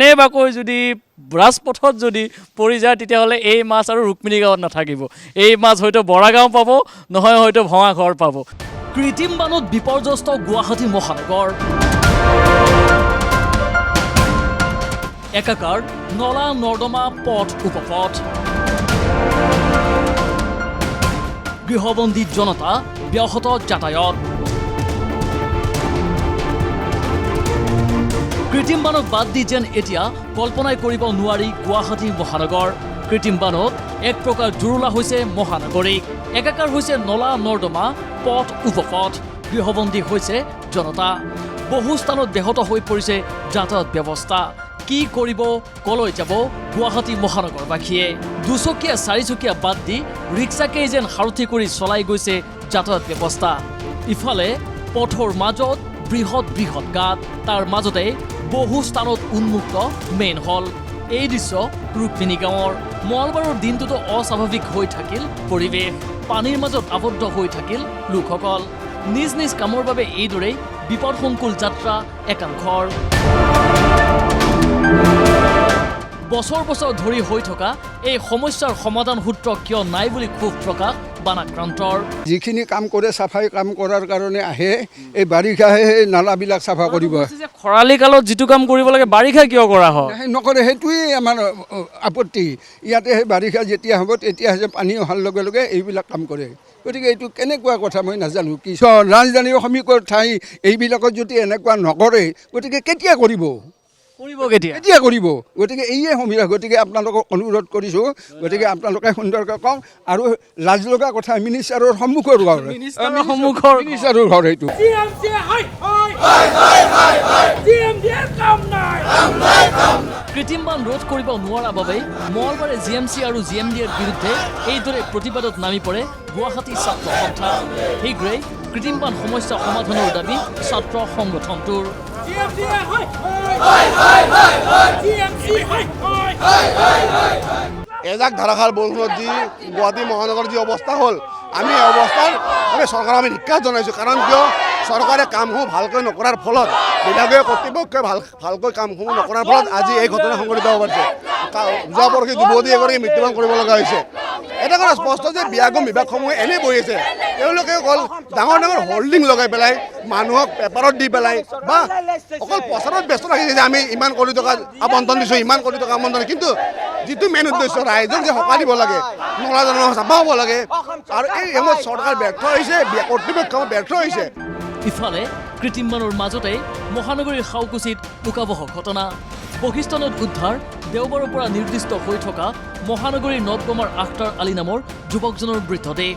কেনেবাকৈ যদি ৰাজপথত যদি পৰি যায় তেতিয়াহ'লে এই মাছ আৰু ৰুক্মিণী গাঁৱত নাথাকিব। এই মাছ হয়তো বৰাগাঁও পাব, নহয় হয়তো ভঙাঘৰ পাব। কৃত্ৰিম বানত বিপৰ্যস্ত গুৱাহাটী মহানগৰ। একাকাৰ নলা নৰ্দমা পথ উপপথ। গৃহবন্দী জনতা, ব্যাহত যাতায়াত। কৃত্ৰিম বানক বাদ দি যেন এতিয়া কল্পনাই কৰিব নোৱাৰি গুৱাহাটী মহানগৰ। কৃত্ৰিম বানত এক প্ৰকাৰ জুৰুলা হৈছে মহানগৰীক। একাকাৰ হৈছে নলা নৰ্দমা পথ উপপথ। গৃহবন্দী হৈছে জনতা। বহু স্থানত ব্যাহত হৈ পৰিছে যাতায়াত ব্যৱস্থা। কি কৰিব, কলৈ যাব গুৱাহাটী মহানগৰবাসীয়ে? দুচকীয়া চাৰিচকীয়া বাদ দি ৰিক্সাকেই যেন সাৰথি কৰি চলাই গৈছে যাতায়াত ব্যৱস্থা। ইফালে পথৰ মাজত বৃহৎ বৃহৎ গাঁত, তাৰ মাজতে বহু স্থানত উন্মুক্ত মেইন হল। এই দৃশ্য ৰুক্মিণী গাঁৱৰ। মঙলবাৰৰ দিনটোতো অস্বাভাৱিক হৈ থাকিল পৰিৱেশ। পানীৰ মাজত আবদ্ধ হৈ থাকিল লোকসকল। নিজ নিজ কামৰ বাবে এইদৰেই বিপদসংকুল যাত্ৰা একাংশৰ। বছৰ বছৰ ধৰি হৈ থকা এই সমস্যাৰ সমাধান সূত্ৰ কিয় নাই বুলি ক্ষোভ প্ৰকাশ বানাক্ৰান্তৰ। যিখিনি কাম কৰে চাফাই কাম কৰাৰ কাৰণে আহে, এই বাৰিষাহে সেই নালাবিলাক চাফা কৰিব। খৰালি কালত যিটো কাম কৰিব লাগে বাৰিষা কিয় কৰা হয়? নকৰে, সেইটোৱেই আমাৰ আপত্তি। ইয়াতে সেই বাৰিষা যেতিয়া হ'ব তেতিয়া যে পানী অহাৰ লগে লগে এইবিলাক কাম কৰে। গতিকে এইটো কেনেকুৱা কথা মই নাজানো। কি ৰাজধানীৰ সমীপৰ ঠাই এইবিলাকত যদি এনেকুৱা নকৰে, গতিকে কেতিয়া কৰিব? কেতিয়া কৰিব? গতিকে এইয়ে সমীৰা। গতিকে আপোনালোকক অনুৰোধ কৰিছোঁ, গতিকে আপোনালোকে সুন্দৰকৈ কওক। আৰু লাজ লগা কথা, মিনিষ্টাৰৰ সন্মুখৰ ঘৰ, মিনিষ্টাৰৰ ঘৰ এইটো। কৃত্ৰিম বান ৰোধ কৰিব নোৱাৰা বাবেই মঙলবাৰে GMC আৰু GMDৰ বিৰুদ্ধে এইদৰে প্ৰতিবাদত নামি পৰে গুৱাহাটী ছাত্ৰ সন্থা। শীঘ্ৰেই কৃত্ৰিম বান সমস্যা সমাধানৰ দাবী ছাত্ৰ সংগঠনটোৰ। এজাক ধাৰাসাৰ বৰষুণত যি গুৱাহাটী মহানগৰৰ যি অৱস্থা হ'ল, আমি এই অৱস্থাৰ চৰকাৰক আমি ধিক্কাৰ জনাইছোঁ। কাৰণ কিয়, চৰকাৰে কামসমূহ ভালকৈ নকৰাৰ ফলত, বিভাগীয় কৰ্তৃপক্ষই ভালকৈ কামসমূহ নকৰাৰ ফলত আজি এই ঘটনা সংঘটিত হ'ব পাৰিছে। যোৱা পৰহি যুৱতী এগৰাকী মৃত্যুবৰণ কৰিব লগা হৈছে। এটা কথা স্পষ্ট যে বিয়াগম বিভাগসমূহে এনেই বহি আছে। তেওঁলোকে অকল ডাঙৰ ডাঙৰ হোল্ডিং লগাই পেলাই, মানুহক পেপাৰত দি পেলাই, বা অকল প্ৰচাৰত ব্যস্ত ৰাখিছে যে আমি ইমান কোটি টকা আবণ্টন দিছোঁ, ইমান কোটি টকা আবণ্টন। কিন্তু যিটো মেইন উদ্দেশ্য, ৰাইজক যে সকাহ দিব লাগে, নলা নৰ্দমা চাফা হ'ব লাগে, আৰু এই সময়ত চৰকাৰ ব্যৰ্থ হৈছে, কৰ্তৃপক্ষ ব্যৰ্থ হৈছে। ইফালে কৃত্ৰিম বানৰ মাজতে মহানগৰীৰ শাওকুচিত উকাবহ ঘটনা। বশিষ্ঠ নদ উদ্ধাৰ। দেওবাৰৰ পৰা নিৰ্দিষ্ট হৈ থকা মহানগৰীৰ নদবমাৰ আখতাৰ আলী নামৰ যুৱকজনৰ মৃতদেহ।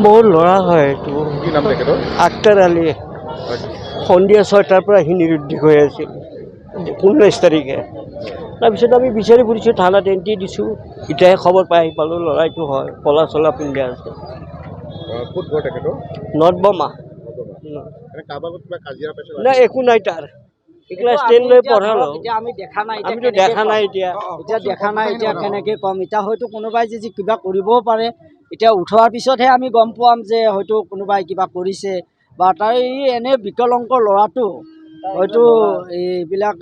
মোৰ ল'ৰা হয় এইটো। কি নাম তেখেতৰ? আখতাৰ আলী। সন্ধিয়া 6টাৰ পৰা সি নিৰুদ্দেশ হৈ আছিল 19 তাৰিখে। তাৰপিছত আমি বিচাৰি ফুৰিছোঁ, থানাত এণ্ট্ৰি দিছোঁ। এতিয়াহে খবৰ পাই আহি পালোঁ ল'ৰাইটো হয়, কলা চলা পিন্ধি আছে। ক'ত ঘৰ তেখেতৰ? নদবমা। নাই, একো নাই তাৰ। ক্লাছ 10 লৈ পঢ়ালো। আমি দেখা নাই, আমিতো দেখা নাই। এতিয়া দেখা নাই, এতিয়া কেনেকৈ ক'ম? এতিয়া হয়তো কোনোবাই যদি কিবা কৰিবও পাৰে। এতিয়া উঠোৱাৰ পিছতহে আমি গম পাম যে হয়তো কোনোবাই কিবা কৰিছে, বা তাৰ এই এনে বিকলাংগ ল'ৰাটো হয়তো এইবিলাক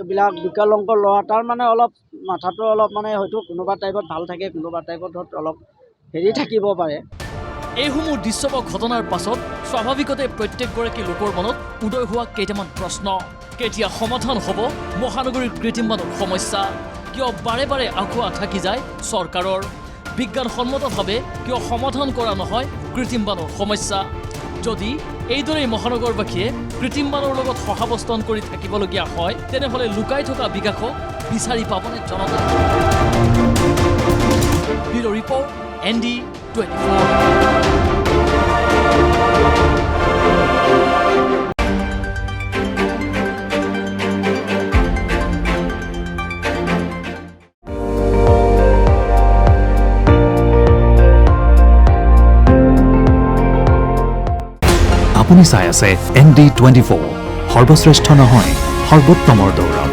বিকলাংগ ল'ৰা, তাৰ মানে অলপ মাথাটো অলপ মানে হয়তো কোনোবা টাইপত ভাল থাকে, কোনোবা টাইপত অলপ হেৰি থাকিব পাৰে। এইসমূহ দৃশ্যপট ঘটনাৰ পাছত স্বাভাৱিকতে প্ৰত্যেকগৰাকী লোকৰ মনত উদয় হোৱা কেইটামান প্ৰশ্ন। কেতিয়া সমাধান হ'ব মহানগৰীৰ কৃত্ৰিম বানৰ সমস্যা? কিয় বাৰে বাৰে আঁঠুৱা থাকি যায় চৰকাৰৰ? বিজ্ঞানসন্মতভাৱে কিয় সমাধান কৰা নহয় কৃত্ৰিম বানৰ সমস্যা? যদি এইদৰেই মহানগৰবাসীয়ে কৃত্ৰিম বানৰ লগত সহাৱস্থান কৰি থাকিবলগীয়া হয়, তেনেহ'লে লুকাই থকা বিকাশক বিচাৰি পাবনে জনতা? Bureau' report, ND24। আপুনি চাই আছে ND24, সৰ্বশ্ৰেষ্ঠ নহয় সৰ্বোত্তমৰ দৌৰ।